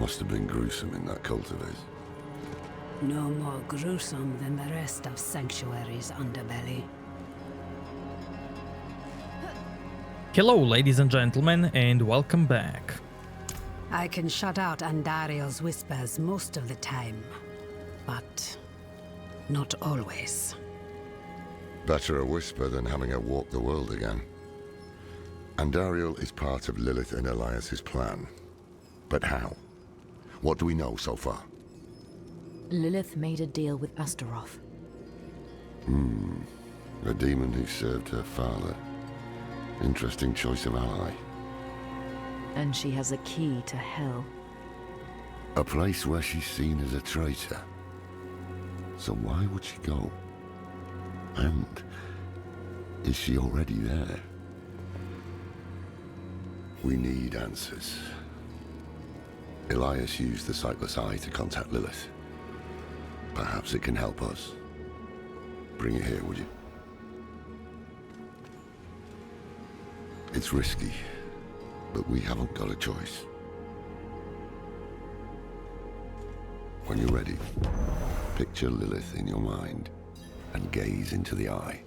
Must have been gruesome in that cult of his. No more gruesome than the rest of Sanctuary's underbelly. Hello, ladies and gentlemen, and welcome back. I can shut out Andario's whispers most of the time, but not always. Better a whisper than having her walk the world again. Andariel is part of Lilith and Elias's plan. But how? What do we know so far? Lilith made a deal with Astaroth. A demon who served her father. Interesting choice of ally. And she has a key to Hell. A place where she's seen as a traitor. So why would she go? And is she already there? We need answers. Elias used the Sightless Eye to contact Lilith. Perhaps it can help us. Bring it here, would you? It's risky, but we haven't got a choice. When you're ready, picture Lilith in your mind and gaze into the eye.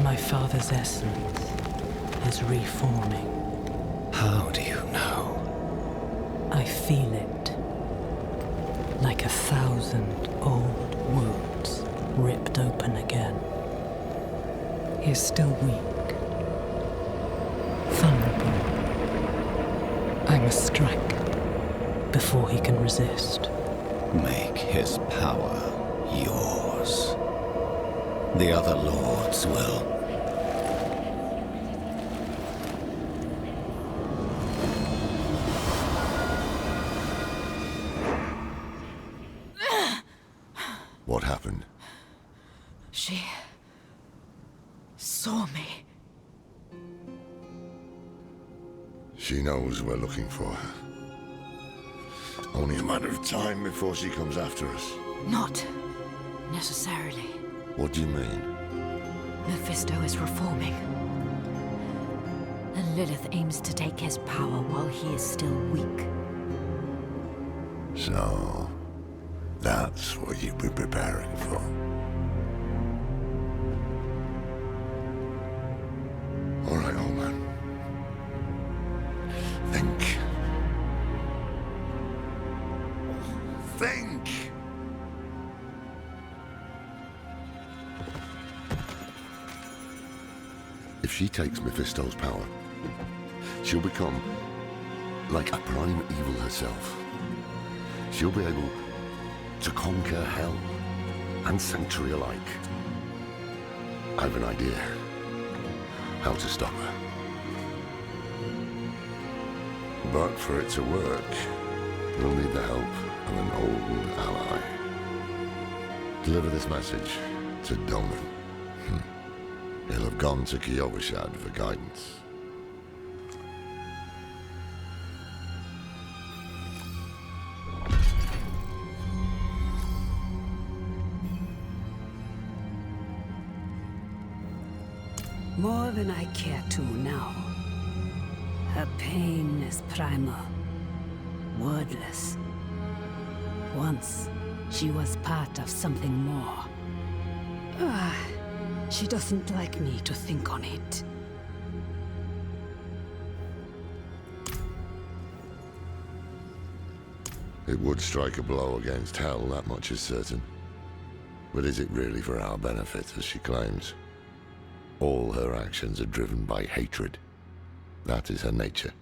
My father's essence is reforming. How do you know? I feel it. Like 1,000 old wounds ripped open again. He is still weak. Vulnerable. I must strike before he can resist. Make his power yours. The other lords will. What happened? She saw me. She knows we're looking for her. Only a matter of time before she comes after us. Not necessarily. What do you mean? Mephisto is reforming. And Lilith aims to take his power while he is still weak. So, that's what you've been preparing for. All right, old man. Think. Think! If she takes Mephisto's power, she'll become like a prime evil herself. She'll be able to conquer Hell and Sanctuary alike. I have an idea how to stop her. But for it to work, we'll need the help of an old ally. Deliver this message to Donan. He'll have gone to Kiyovershad for guidance. More than I care to now. Her pain is primal, wordless. Once, she was part of something more. She doesn't like me to think on it. It would strike a blow against Hell, that much is certain. But is it really for our benefit, as she claims? All her actions are driven by hatred. That is her nature,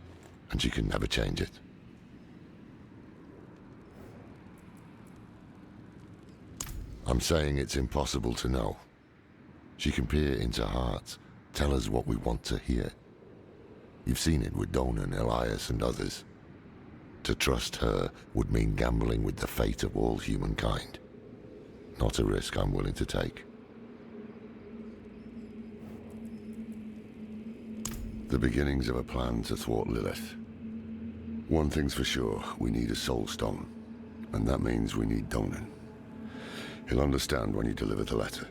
and she can never change it. I'm saying it's impossible to know. She can peer into hearts, tell us what we want to hear. You've seen it with Donan, Elias, and others. To trust her would mean gambling with the fate of all humankind. Not a risk I'm willing to take. The beginnings of a plan to thwart Lilith. One thing's for sure, we need a soul stone. And that means we need Donan. He'll understand when you deliver the letter.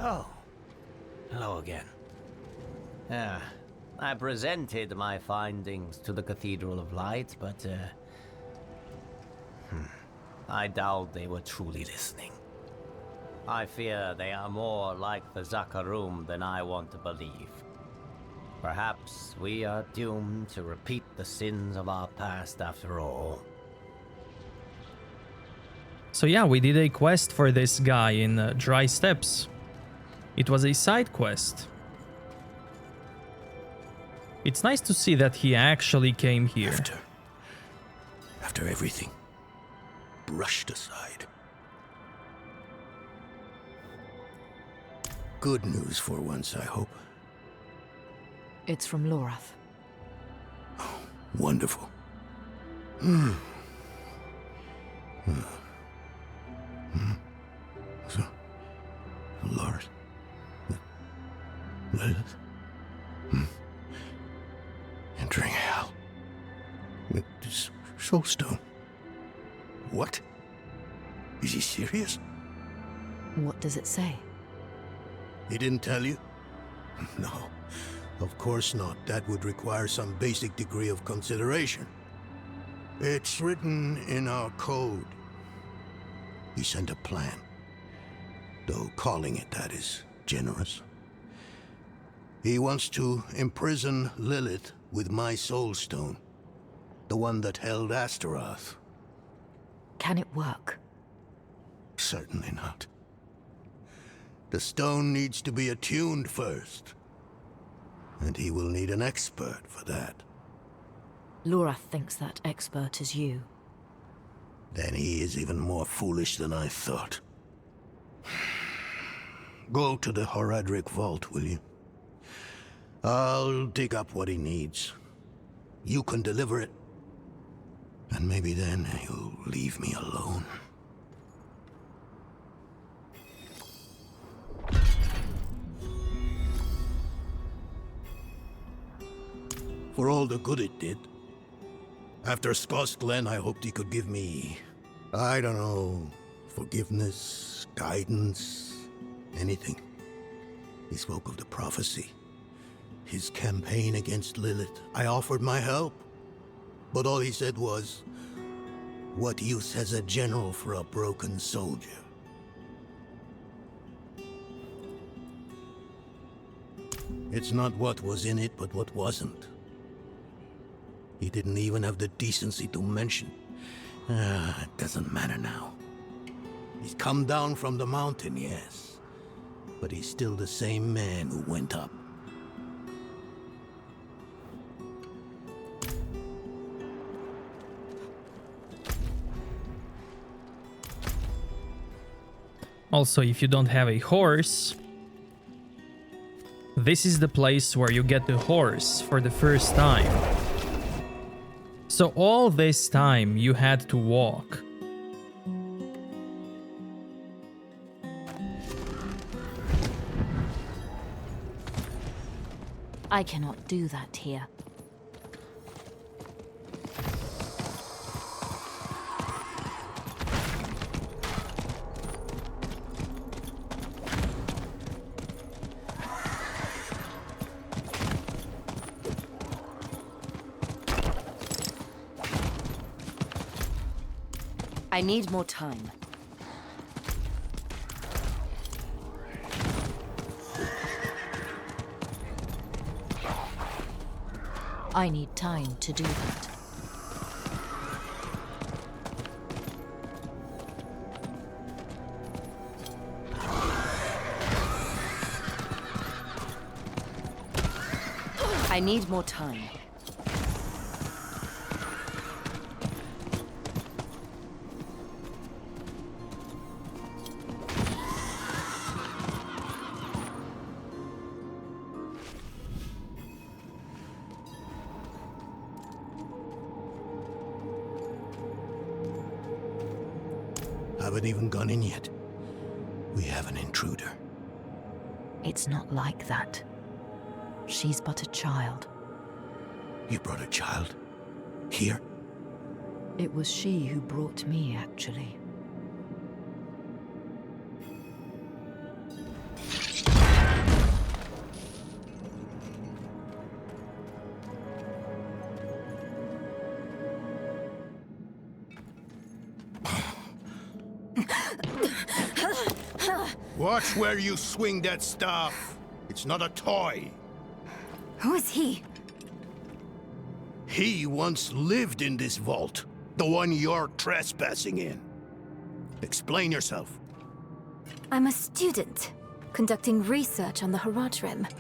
Oh, hello again. I presented my findings to the Cathedral of Light, but I doubt they were truly listening. I fear they are more like the Zakarum than I want to believe. Perhaps we are doomed to repeat the sins of our past after all. So yeah, we did a quest for this guy in Dry Steppes. It was a side quest. It's nice to see that he actually came here. After everything brushed aside. Good news for once, I hope. It's from Lorath. Wonderful. So, Lord. Lilith? Entering hell. With this soulstone. What? Is he serious? What does it say? He didn't tell you? No, of course not. That would require some basic degree of consideration. It's written in our code. He sent a plan. Though calling it that is generous. He wants to imprison Lilith with my soulstone. The one that held Astaroth. Can it work? Certainly not. The stone needs to be attuned first. And he will need an expert for that. Lorath thinks that expert is you. Then he is even more foolish than I thought. Go to the Horadric vault, will you? I'll dig up what he needs. You can deliver it. And maybe then he'll leave me alone. For all the good it did. After Skoss Glen, I hoped he could give me, I don't know, forgiveness, guidance, anything. He spoke of the prophecy. His campaign against Lilith. I offered my help. But all he said was, what use has a general for a broken soldier? It's not what was in it, but what wasn't. He didn't even have the decency to mention. It doesn't matter now. He's come down from the mountain, yes. But he's still the same man who went up. Also, if you don't have a horse, this is the place where you get the horse for the first time. So all this time you had to walk. I cannot do that here. I need more time. I need time to do that. I need more time. Haven't even gone in yet. We have an intruder. It's not like that. She's but a child. You brought a child? Here? It was she who brought me, actually. Watch where you swing that staff. It's not a toy. Who is he? He once lived in this vault. The one you're trespassing in. Explain yourself. I'm a student, conducting research on the Haradrim.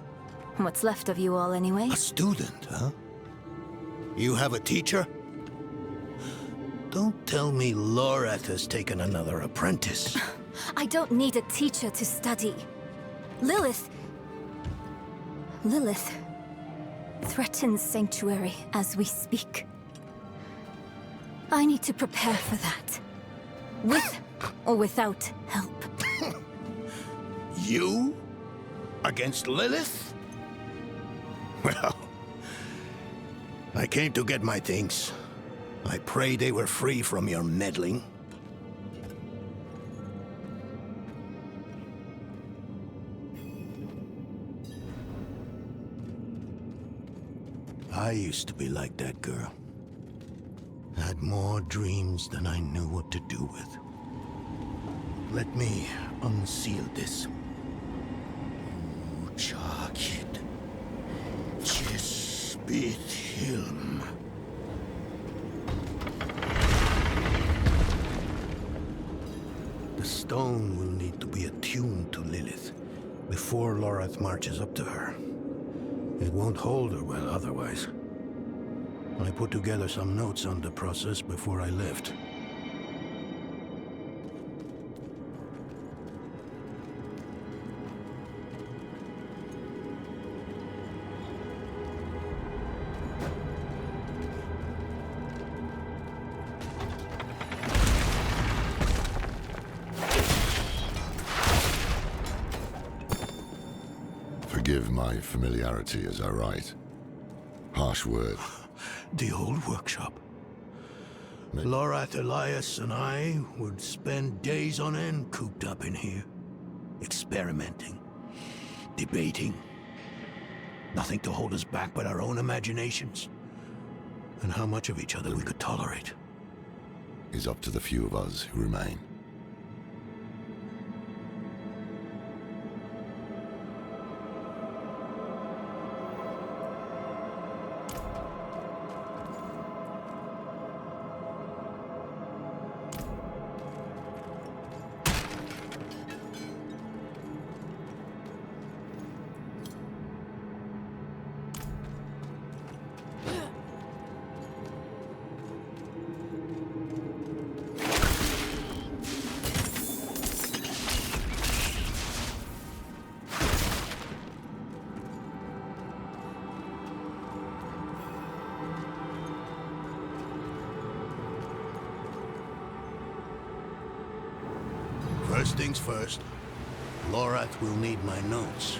What's left of you all, anyway? A student, huh? You have a teacher? Don't tell me Lorath has taken another apprentice. I don't need a teacher to study. Lilith threatens Sanctuary as we speak. I need to prepare for that. With or without help. You? Against Lilith? Well, I came to get my things. I pray they were free from your meddling. I used to be like that girl. Had more dreams than I knew what to do with. Let me unseal this. Chakid. Chespit Hilm. The stone will need to be attuned to Lilith before Lorath marches up to her. It won't hold her well otherwise. I put together some notes on the process before I left. Forgive my familiarity as I write. Harsh word. The old workshop. Lorath, Elias, and I would spend days on end cooped up in here. Experimenting. Debating. Nothing to hold us back but our own imaginations. And how much of each other we could tolerate. Is up to the few of us who remain. First things first, Lorath will need my notes.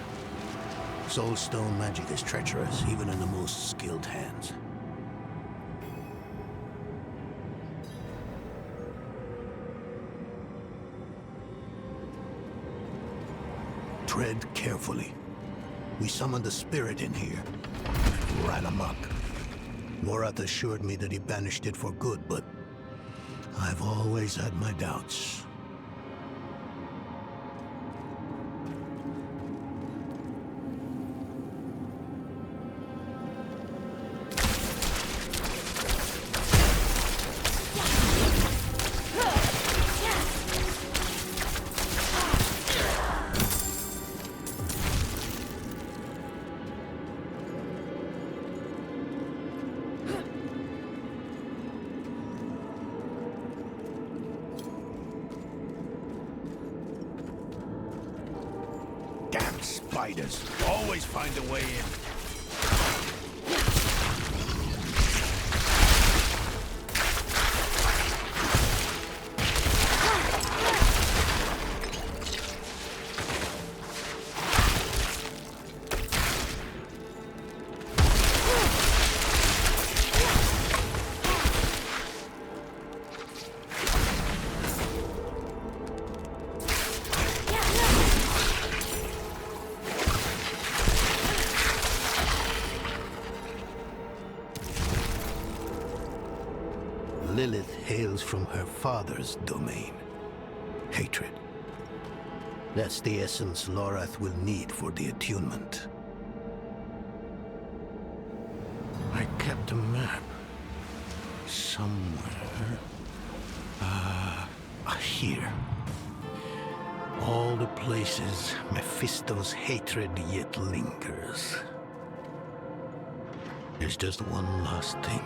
Soulstone magic is treacherous, even in the most skilled hands. Tread carefully. We summoned the spirit in here. It ran amok. Lorath assured me that he banished it for good, but I've always had my doubts. Spiders always find a way in. Lilith hails from her father's domain. Hatred. That's the essence Lorath will need for the attunement. I kept a map. Somewhere. Here. All the places Mephisto's hatred yet lingers. There's just one last thing.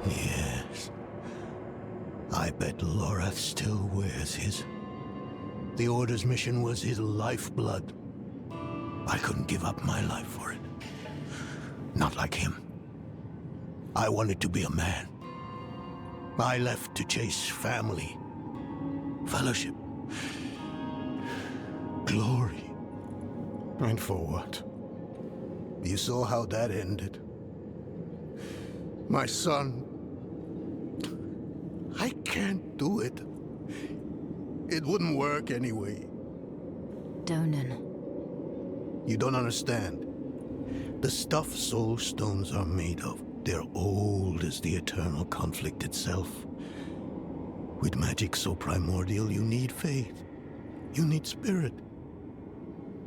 Yes. I bet Lorath still wears his. The Order's mission was his lifeblood. I couldn't give up my life for it. Not like him. I wanted to be a man. I left to chase family, fellowship, glory. And for what? You saw how that ended. My son. I can't do it. It wouldn't work anyway. Donan. You don't understand. The stuff soul stones are made of, they're old as the eternal conflict itself. With magic so primordial, you need faith. You need spirit.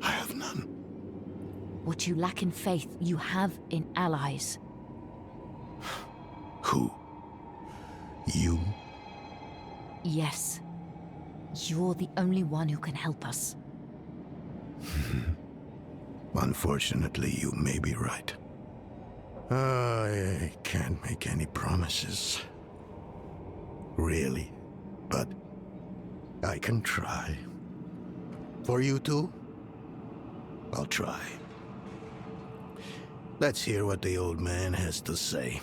I have none. What you lack in faith, you have in allies. Who? You? Yes. You're the only one who can help us. Unfortunately, you may be right. I can't make any promises. Really. But I can try. For you two, I'll try. Let's hear what the old man has to say.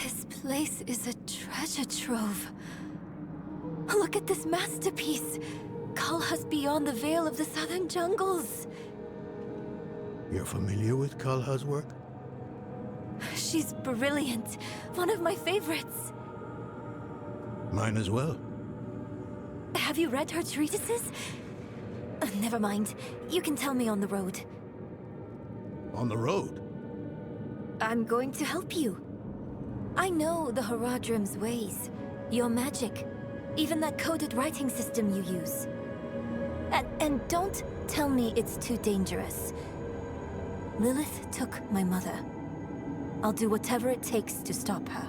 This place is a treasure trove. Look at this masterpiece. Kalha's beyond the veil of the southern jungles. You're familiar with Kalha's work? She's brilliant. One of my favorites. Mine as well. Have you read her treatises? Never mind. You can tell me on the road. On the road? I'm going to help you. I know the Haradrim's ways. Your magic. Even that coded writing system you use. And don't tell me it's too dangerous. Lilith took my mother. I'll do whatever it takes to stop her.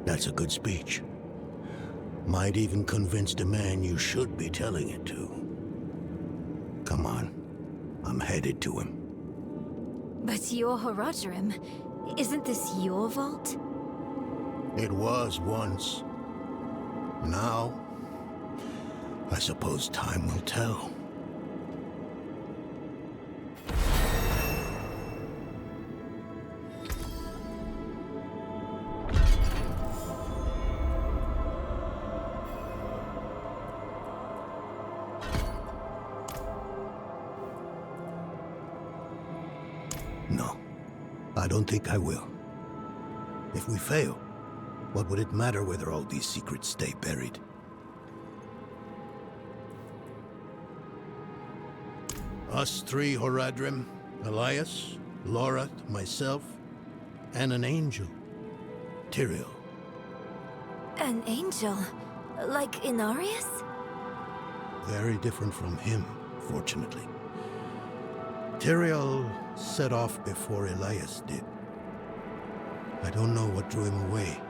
That's a good speech. Might even convince the man you should be telling it to. Come on. I'm headed to him. But your Haradrim, isn't this your vault? It was once. Now, I suppose time will tell. No, I don't think I will. If we fail, what would it matter whether all these secrets stay buried? Us three, Horadrim, Elias, Lorath, myself, and an angel, Tyrael. An angel? Like Inarius? Very different from him, fortunately. Tyrael set off before Elias did. I don't know what drew him away,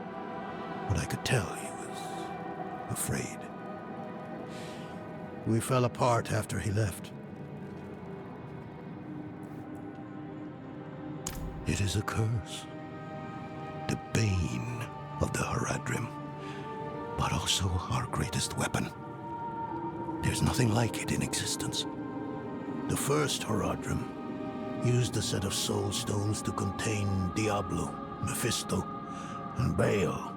but I could tell he was afraid. We fell apart after he left. It is a curse. The bane of the Horadrim, but also our greatest weapon. There's nothing like it in existence. The first Horadrim used a set of soul stones to contain Diablo, Mephisto, and Baal.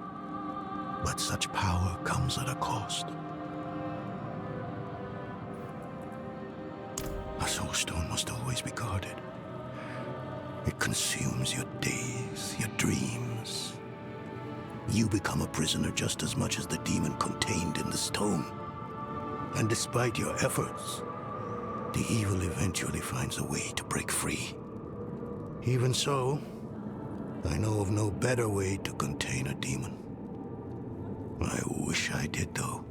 But such power comes at a cost. A soul stone must always be guarded. It consumes your days, your dreams. You become a prisoner just as much as the demon contained in the stone. And despite your efforts, the evil eventually finds a way to break free. Even so, I know of no better way to contain a demon. I wish I did, though.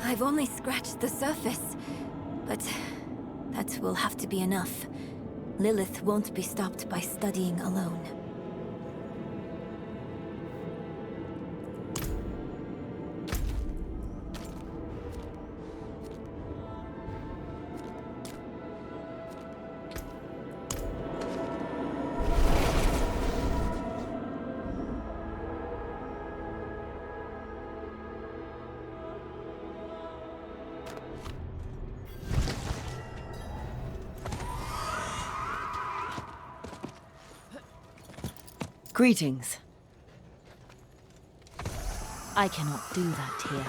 I've only scratched the surface, but that will have to be enough. Lilith won't be stopped by studying alone. Greetings. I cannot do that here.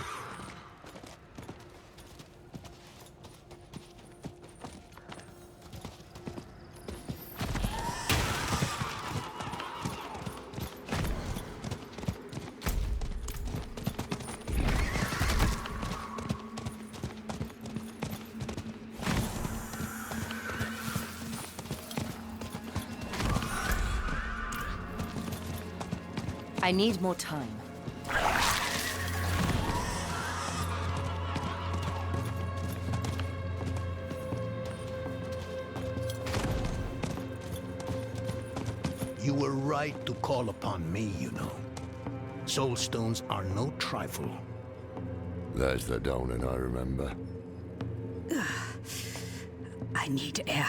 I need more time. You were right to call upon me, you know. Soul stones are no trifle. There's the Donan I remember. I need air.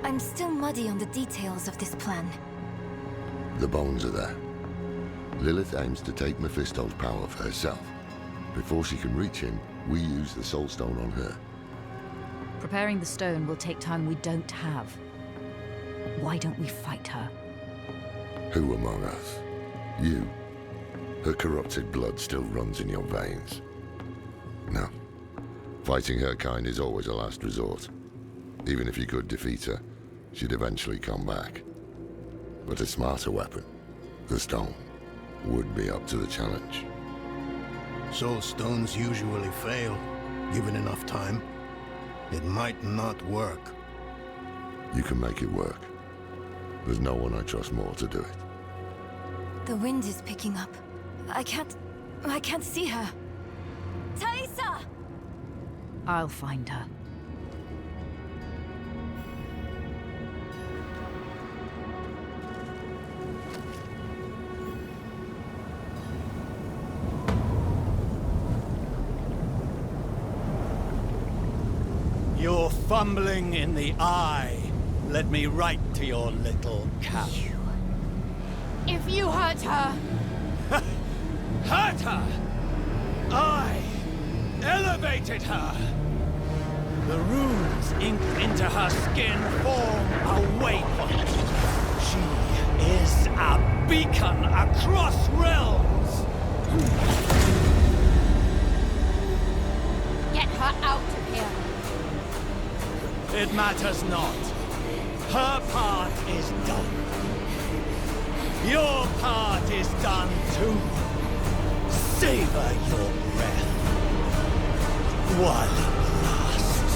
I'm still muddy on the details of this plan. The bones are there. Lilith aims to take Mephisto's power for herself. Before she can reach him, we use the Soul Stone on her. Preparing the stone will take time we don't have. Why don't we fight her? Who among us? You. Her corrupted blood still runs in your veins. No. Fighting her kind is always a last resort. Even if you could defeat her, she'd eventually come back. But a smarter weapon, the stone, would be up to the challenge. Soul stones usually fail, given enough time. It might not work. You can make it work. There's no one I trust more to do it. The wind is picking up. I can't see her. Thaisa! I'll find her. You're fumbling in the eye. Let me write to your little cap. If you hurt her... Hurt her! I elevated her! The runes inked into her skin form a waypoint. She is a beacon across realms! Get her out of here. It matters not. Her part is done. Your part is done too. Savor your breath while it lasts.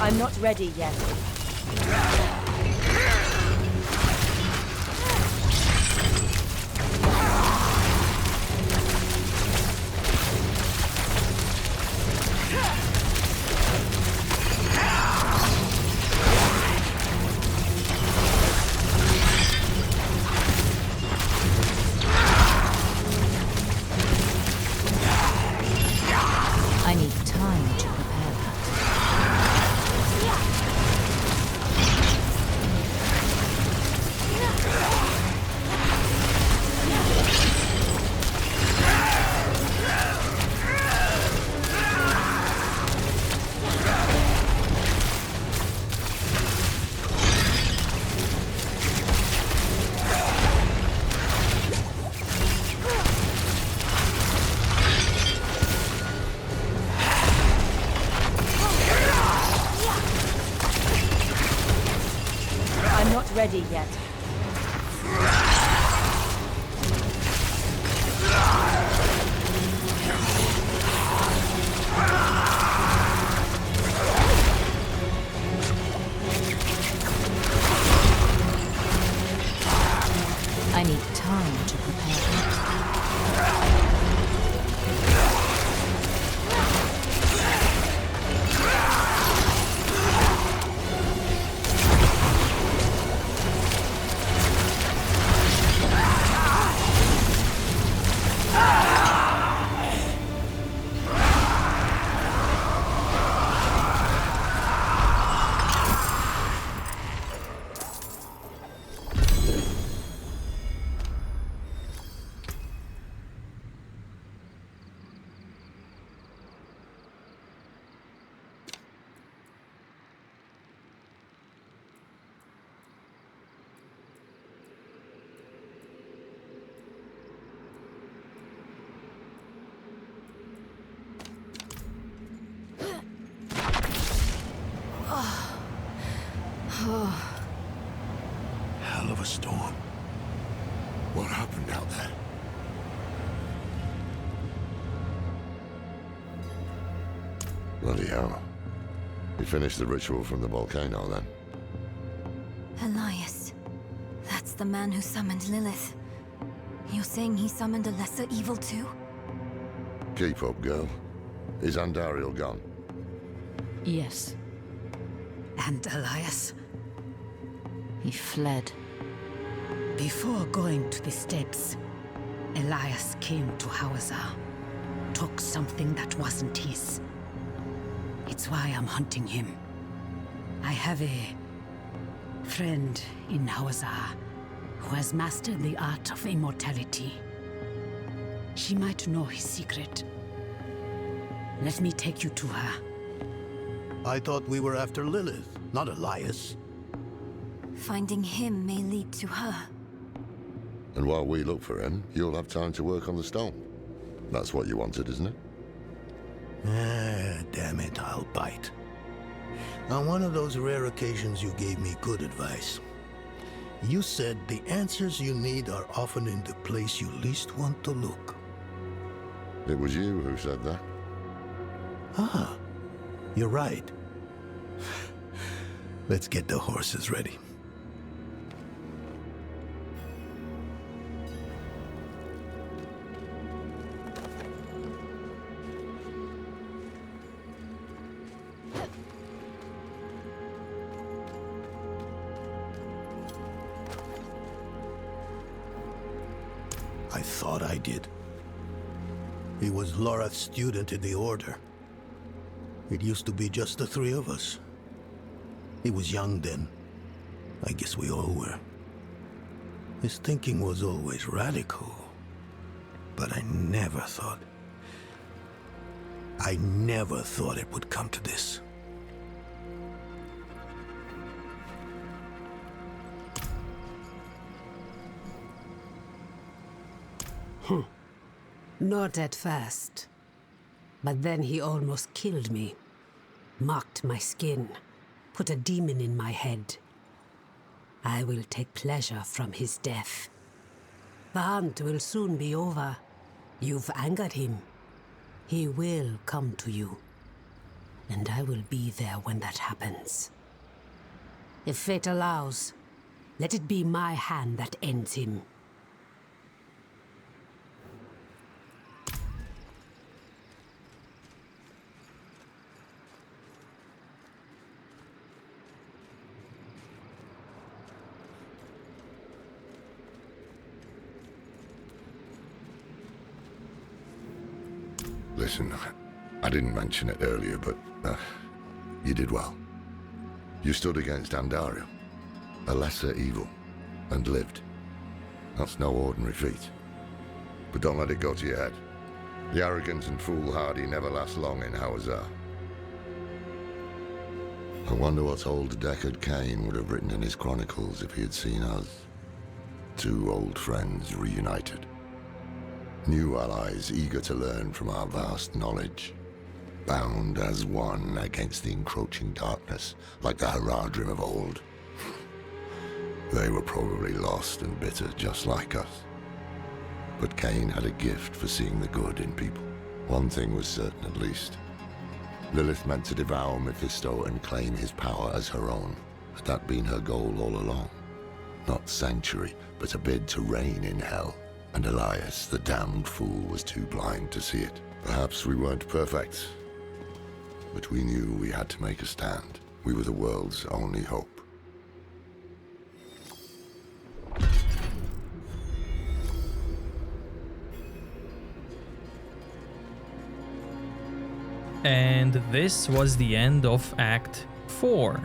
I'm not ready yet. I need time to prepare that. I'm not ready yet. I need time to prepare that. storm. What happened out there? Bloody hell. You finished the ritual from the volcano, then? Elias. That's the man who summoned Lilith. You're saying he summoned a lesser evil too? Keep up, girl. Is Andariel gone? Yes, And Elias? he fled. Before going to the steps, Elias came to Hawazar. Took something that wasn't his. It's why I'm hunting him. I have a friend in Hawazar who has mastered the art of immortality. She might know his secret. Let me take you to her. I thought we were after Lilith, not Elias. Finding him may lead to her. And while we look for him, you'll have time to work on the stone. That's what you wanted, isn't it? Ah, damn it, I'll bite. On one of those rare occasions you gave me good advice. You said the answers you need are often in the place you least want to look. It was you who said that. Ah, you're right. Let's get the horses ready. I thought I did. He was Lorath's student in the Order. It used to be just the three of us. He was young then. I guess we all were. His thinking was always radical. But I never thought it would come to this. Not at first. But then he almost killed me. Marked my skin. Put a demon in my head. I will take pleasure from his death. The hunt will soon be over. You've angered him. He will come to you. And I will be there when that happens. If fate allows, let it be my hand that ends him. Listen, I didn't mention it earlier, but you did well. You stood against Andariel, a lesser evil, and lived. That's no ordinary feat. But don't let it go to your head. The arrogant and foolhardy never last long in Hawazar. I wonder what old Deckard Cain would have written in his chronicles if he had seen us. Two old friends reunited. New allies eager to learn from our vast knowledge. Bound as one against the encroaching darkness, like the Haradrim of old. They were probably lost and bitter, just like us. But Cain had a gift for seeing the good in people. One thing was certain, at least. Lilith meant to devour Mephisto and claim his power as her own. Had that been her goal all along? Not sanctuary, but a bid to reign in hell. And Elias, the damned fool, was too blind to see it. Perhaps we weren't perfect, but we knew we had to make a stand. We were the world's only hope. And this was the end of Act 4.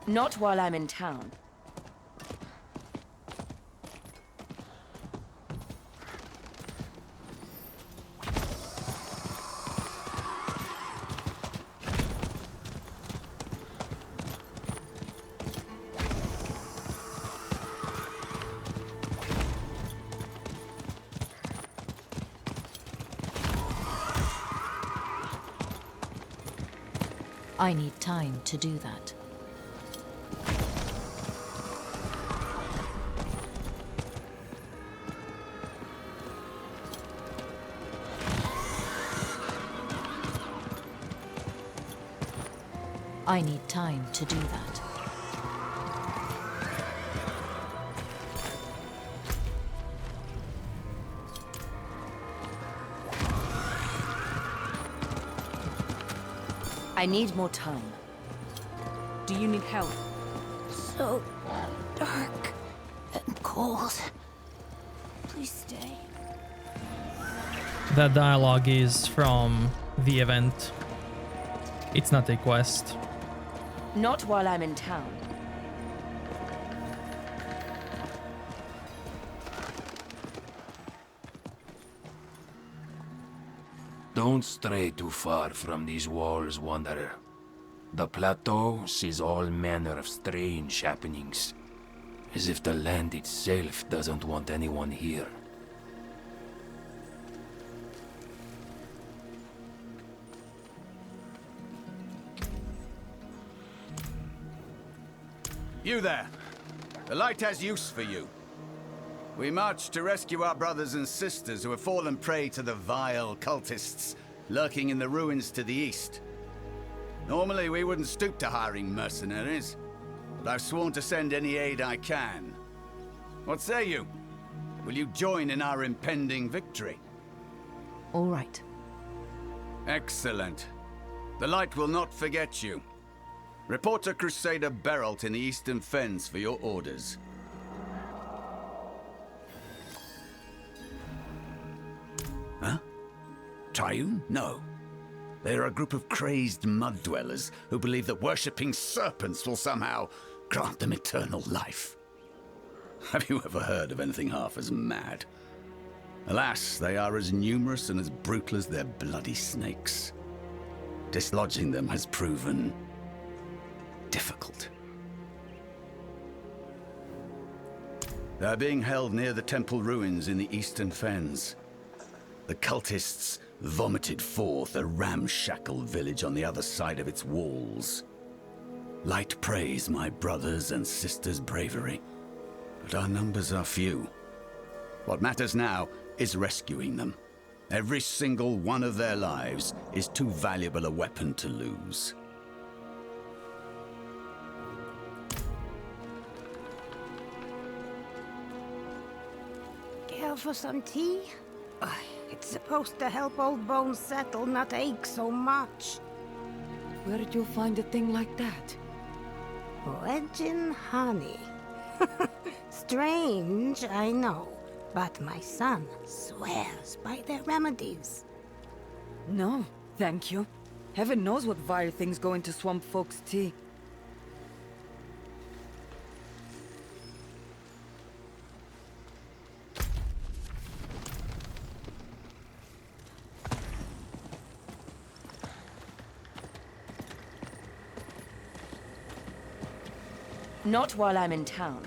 Not while I'm in town. I need time to do that. I need time to do that. I need more time. Do you need help? So dark and cold. Please stay. That dialogue is from the event. It's not a quest. Not while I'm in town. Don't stray too far from these walls, Wanderer. The plateau sees all manner of strange happenings, as if the land itself doesn't want anyone here. You there! The light has use for you. We marched to rescue our brothers and sisters who have fallen prey to the vile cultists lurking in the ruins to the east. Normally, we wouldn't stoop to hiring mercenaries, but I've sworn to send any aid I can. What say you? Will you join in our impending victory? All right. Excellent. The Light will not forget you. Report to Crusader Beralt in the Eastern Fens for your orders. Huh? Triune? No. They're a group of crazed mud dwellers who believe that worshipping serpents will somehow grant them eternal life. Have you ever heard of anything half as mad? Alas, they are as numerous and as brutal as their bloody snakes. Dislodging them has proven difficult. They're being held near the temple ruins in the Eastern Fens. The cultists vomited forth a ramshackle village on the other side of its walls. Light praise my brothers' and sisters' bravery, but our numbers are few. What matters now is rescuing them. Every single one of their lives is too valuable a weapon to lose. Care for some tea? It's supposed to help old bones settle, not ache so much. Where did you find a thing like that? Legend honey. Strange, I know, but my son swears by their remedies. No, thank you. Heaven knows what vile things go into swamp folks' tea. Not while I'm in town.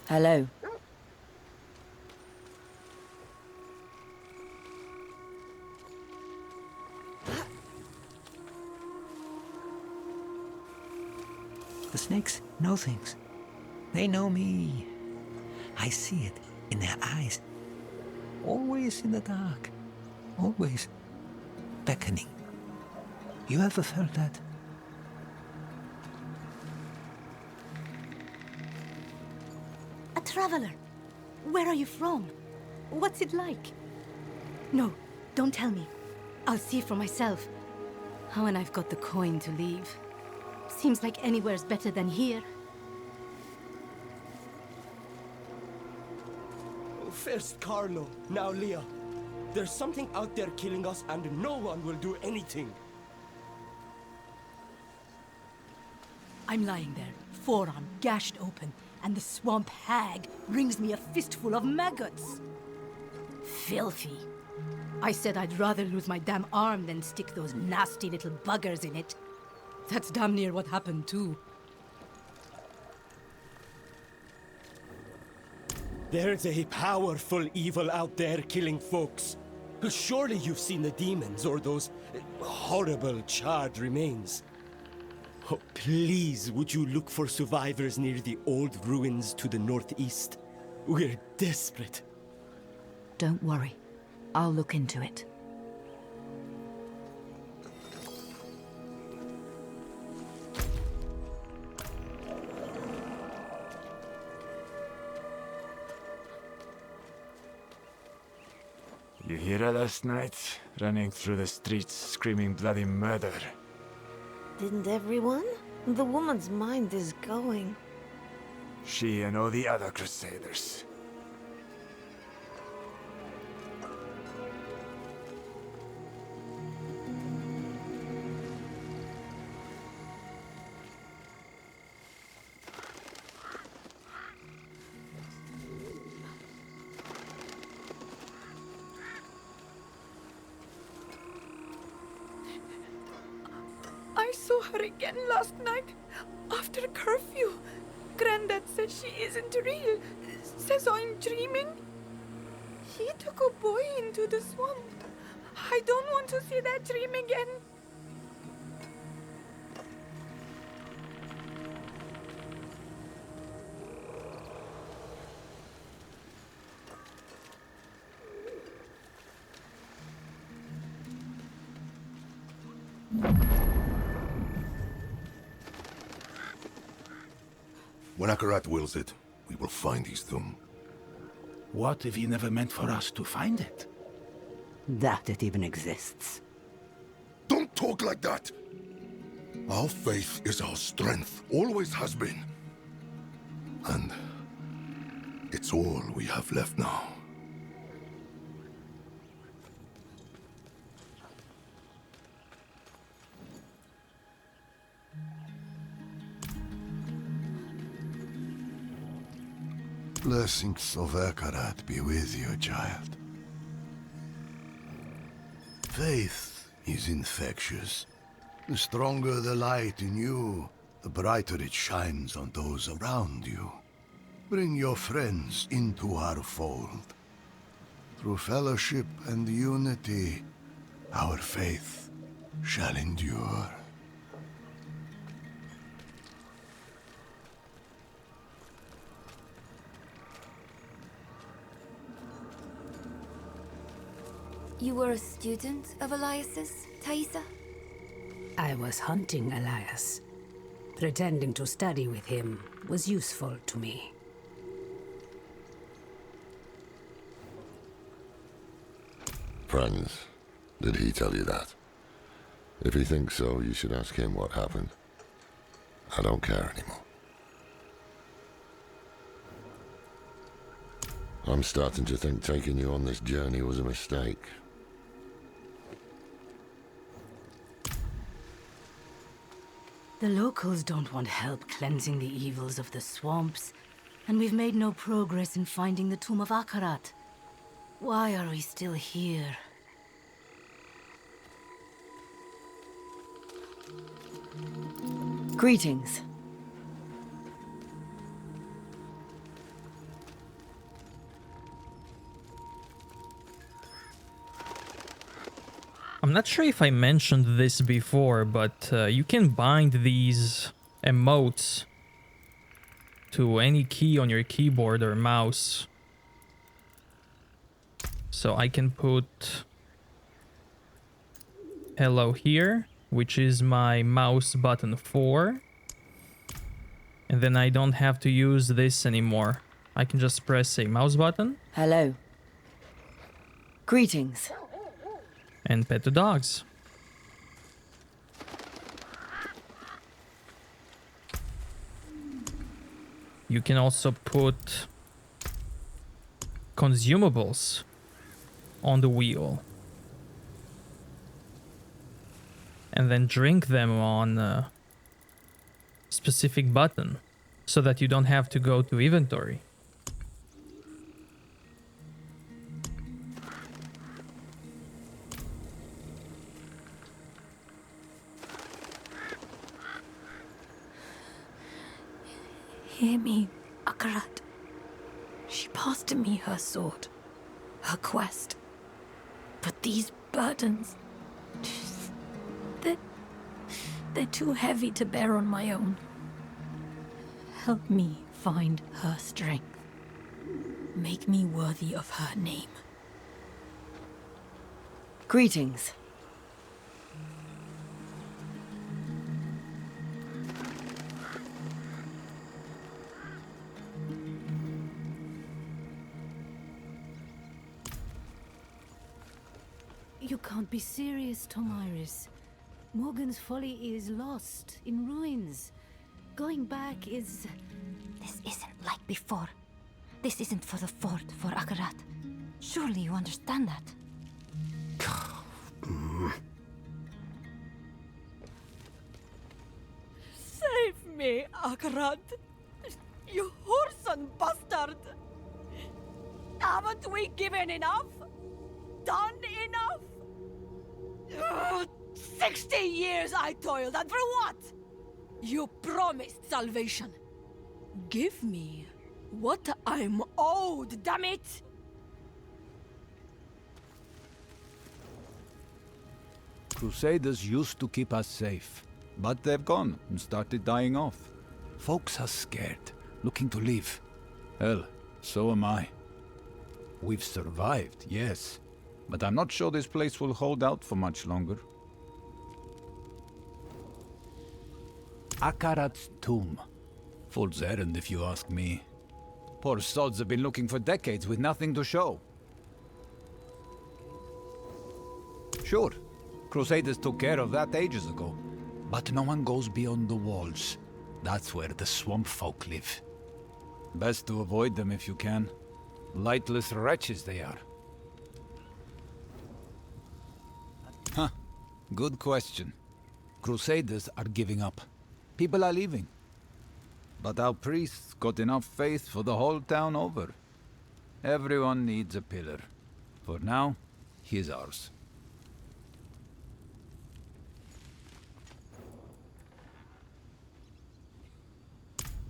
Hello. The snakes know things. They know me. I see it in their eyes. Always in the dark. Always beckoning. You ever felt that? A traveler. Where are you from? What's it like? No, don't tell me. I'll see for myself. Oh, and I've got the coin to leave. Seems like anywhere's better than here. First Carlo, now Leah. There's something out there killing us, and no one will do anything. I'm lying there, forearm gashed open, and the swamp hag brings me a fistful of maggots. Filthy. I said I'd rather lose my damn arm than stick those nasty little buggers in it. That's damn near what happened, too. There's a powerful evil out there killing folks. Surely you've seen the demons or those horrible charred remains. Oh, please, would you look for survivors near the old ruins to the northeast? We're desperate. Don't worry. I'll look into it. You hear her last night? Running through the streets, screaming bloody murder. Didn't everyone? The woman's mind is going. She and all the other Crusaders. I saw her again last night, after curfew. Granddad says she isn't real, says I'm dreaming. He took a boy into the swamp. I don't want to see that dream again. When Akarat wills it, we will find his tomb. What if he never meant for us to find it? That it even exists. Don't talk like that! Our faith is our strength, always has been. And it's all we have left now. Blessings of Akarat be with you, child. Faith is infectious. The stronger the light in you, the brighter it shines on those around you. Bring your friends into our fold. Through fellowship and unity, our faith shall endure. You were a student of Elias's, Thaisa? I was hunting Elias. Pretending to study with him was useful to me. Friends, did he tell you that? If he thinks so, you should ask him what happened. I don't care anymore. I'm starting to think taking you on this journey was a mistake. The locals don't want help cleansing the evils of the swamps, and we've made no progress in finding the tomb of Akarat. Why are we still here? Greetings. I'm not sure if I mentioned this before, but you can bind these emotes to any key on your keyboard or mouse. So I can put hello here, which is my mouse button 4. And then I don't have to use this anymore. I can just press a mouse button. Hello. Greetings. And pet the dogs. You can also put consumables on the wheel. And then drink them on a specific button so that you don't have to go to inventory. Hear me, Akarat. She passed to me her sword, her quest. But these burdens, they're too heavy to bear on my own. Help me find her strength. Make me worthy of her name. Greetings. You can't be serious, Tomiris. Morgan's Folly is lost, in ruins. Going back is... This isn't like before. This isn't for the fort, for Akarat. Surely you understand that. Save me, Akarat! You whoreson bastard! Haven't we given enough? Done enough? 60 years I toiled, and for what? You promised salvation. Give me what I'm owed, damn it! Crusaders used to keep us safe, but they've gone and started dying off. Folks are scared, looking to leave. Hell, so am I. We've survived, yes, but I'm not sure this place will hold out for much longer. Akarat's tomb. Fool's errand, if you ask me. Poor sods have been looking for decades with nothing to show. Sure, Crusaders took care of that ages ago. But no one goes beyond the walls. That's where the swamp folk live. Best to avoid them if you can. Lightless wretches they are. Huh. Good question. Crusaders are giving up. People are leaving. But our priests got enough faith for the whole town over. Everyone needs a pillar. For now, he's ours.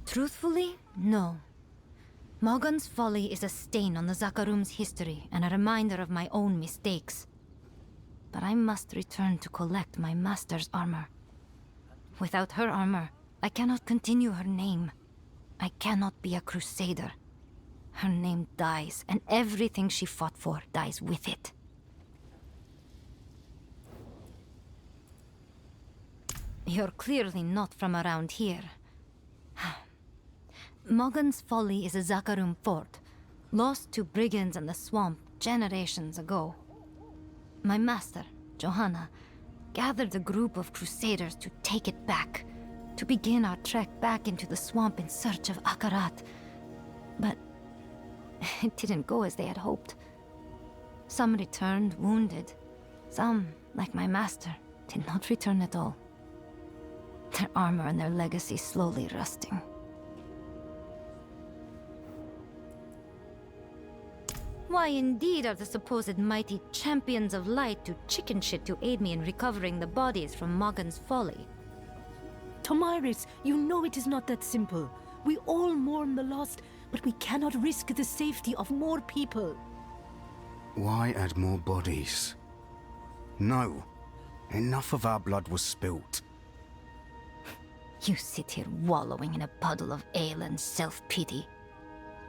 Truthfully, no. Morgan's Folly is a stain on the Zakarum's history and a reminder of my own mistakes. But I must return to collect my master's armor. Without her armor, I cannot continue her name. I cannot be a crusader. Her name dies, and everything she fought for dies with it. You're clearly not from around here. Morgan's Folly is a Zakarum fort, lost to brigands in the swamp generations ago. My master, Johanna, gathered a group of crusaders to take it back, to begin our trek back into the swamp in search of Akarat. But it didn't go as they had hoped. Some returned wounded. Some, like my master, did not return at all. Their armor and their legacy slowly rusting. Why indeed are the supposed mighty champions of light to chicken shit to aid me in recovering the bodies from Morgan's Folly? Tomiris, you know it is not that simple. We all mourn the lost, but we cannot risk the safety of more people. Why add more bodies? No. Enough of our blood was spilt. You sit here wallowing in a puddle of ale and self-pity.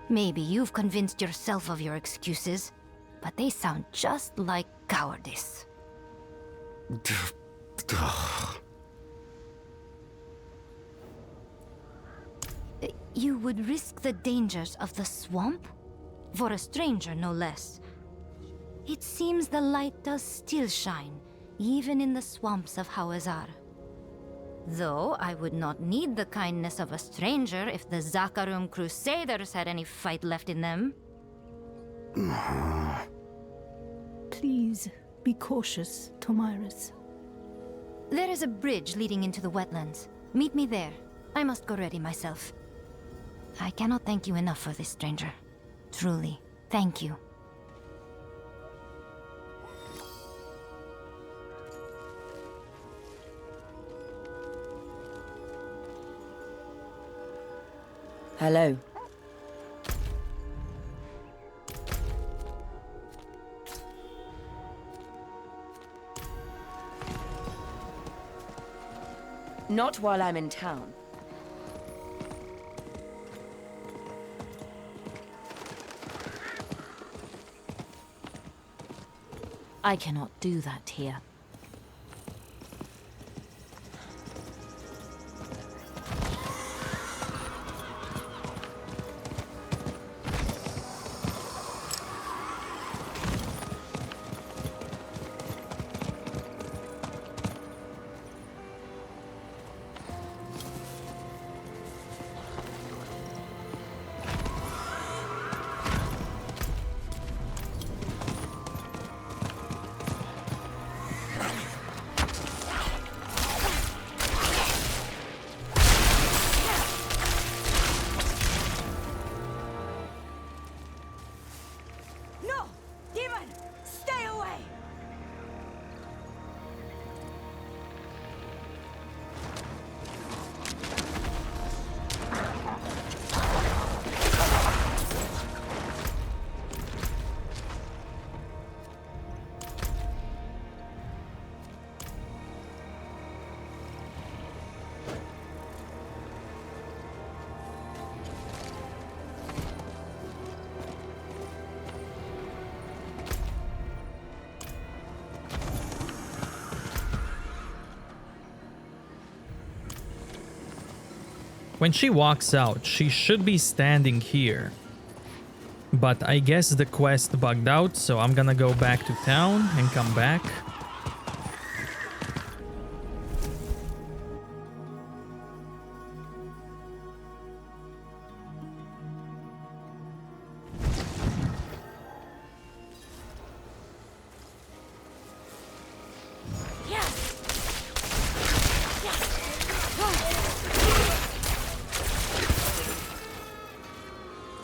Maybe you've convinced yourself of your excuses, but they sound just like cowardice. You would risk the dangers of the swamp? For a stranger, no less. It seems the light does still shine, even in the swamps of Hawazar. Though I would not need the kindness of a stranger if the Zakarum Crusaders had any fight left in them. Please, be cautious, Tomiris. There is a bridge leading into the wetlands. Meet me there. I must go ready myself. I cannot thank you enough for this, stranger. Truly, thank you. Hello. Not while I'm in town. I cannot do that here. When she walks out, she should be standing here. But I guess the quest bugged out, so I'm gonna go back to town and come back.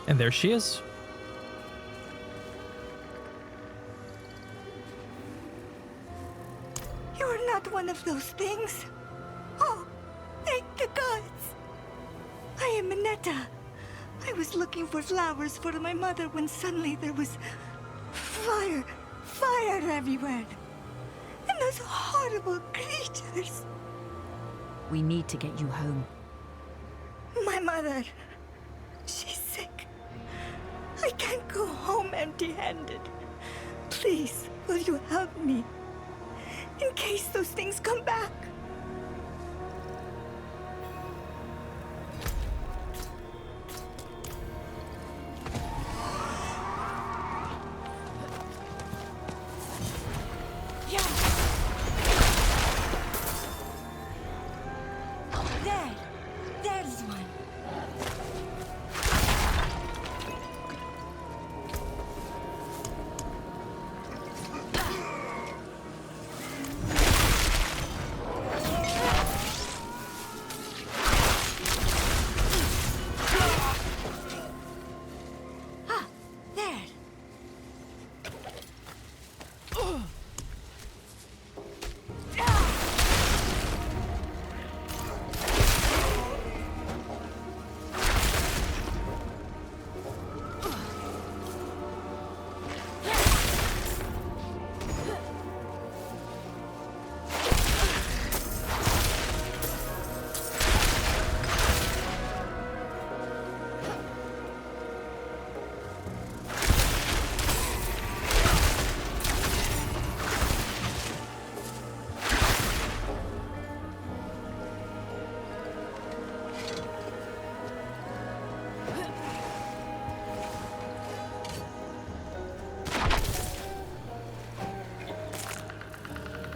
And there she is. You are not one of those things. Oh, thank the gods. I am Minetta. I was looking for flowers for my mother when suddenly there was fire everywhere. And those horrible creatures. We need to get you home. My mother, she's sick. I can't go home empty-handed. Please, will you help me? In case those things come back. There's one.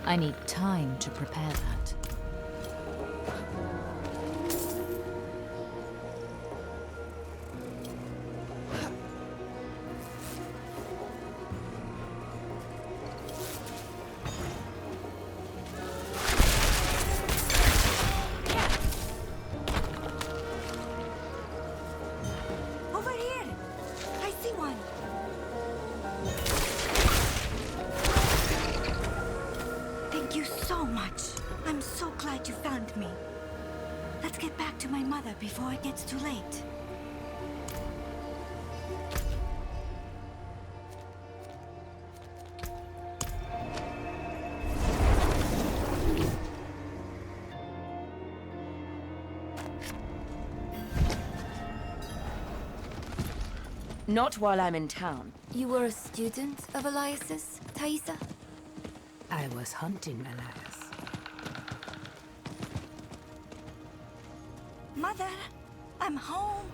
I need time to prepare that. it gets too late. Not while I'm in town. You were a student of Elias's, Thaisa? I was hunting Elias. Mother, I'm home.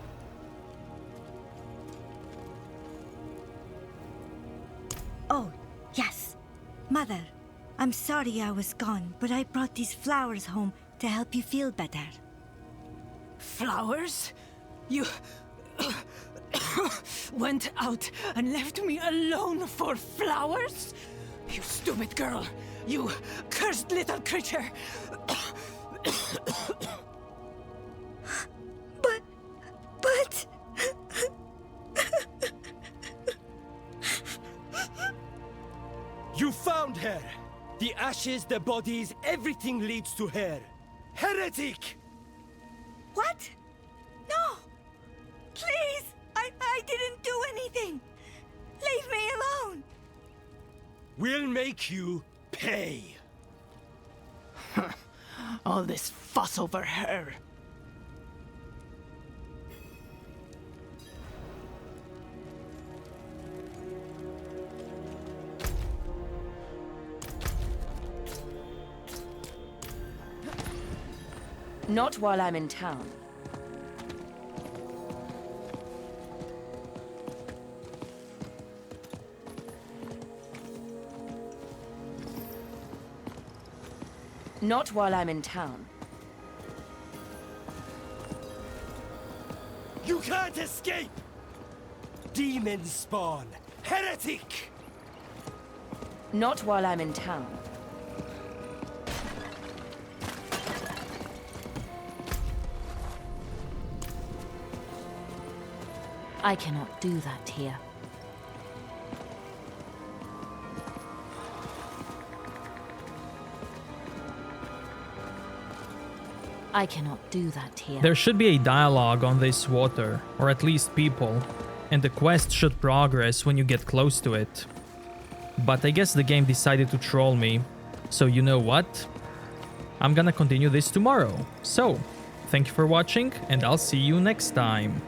Oh, yes. Mother, I'm sorry I was gone, but I brought these flowers home to help you feel better. Flowers? You went out and left me alone for flowers? You stupid girl! You cursed little creature! But... You found her! The ashes, the bodies, everything leads to her. Heretic! What? No! Please! I didn't do anything! Leave me alone! We'll make you pay. All this fuss over her. Not while I'm in town. Not while I'm in town. You can't escape! Demon spawn! Heretic! Not while I'm in town. I cannot do that here. I cannot do that here. There should be a dialogue on this water, or at least people, and the quest should progress when you get close to it. But I guess the game decided to troll me, so you know what? I'm gonna continue this tomorrow. So, thank you for watching, and I'll see you next time.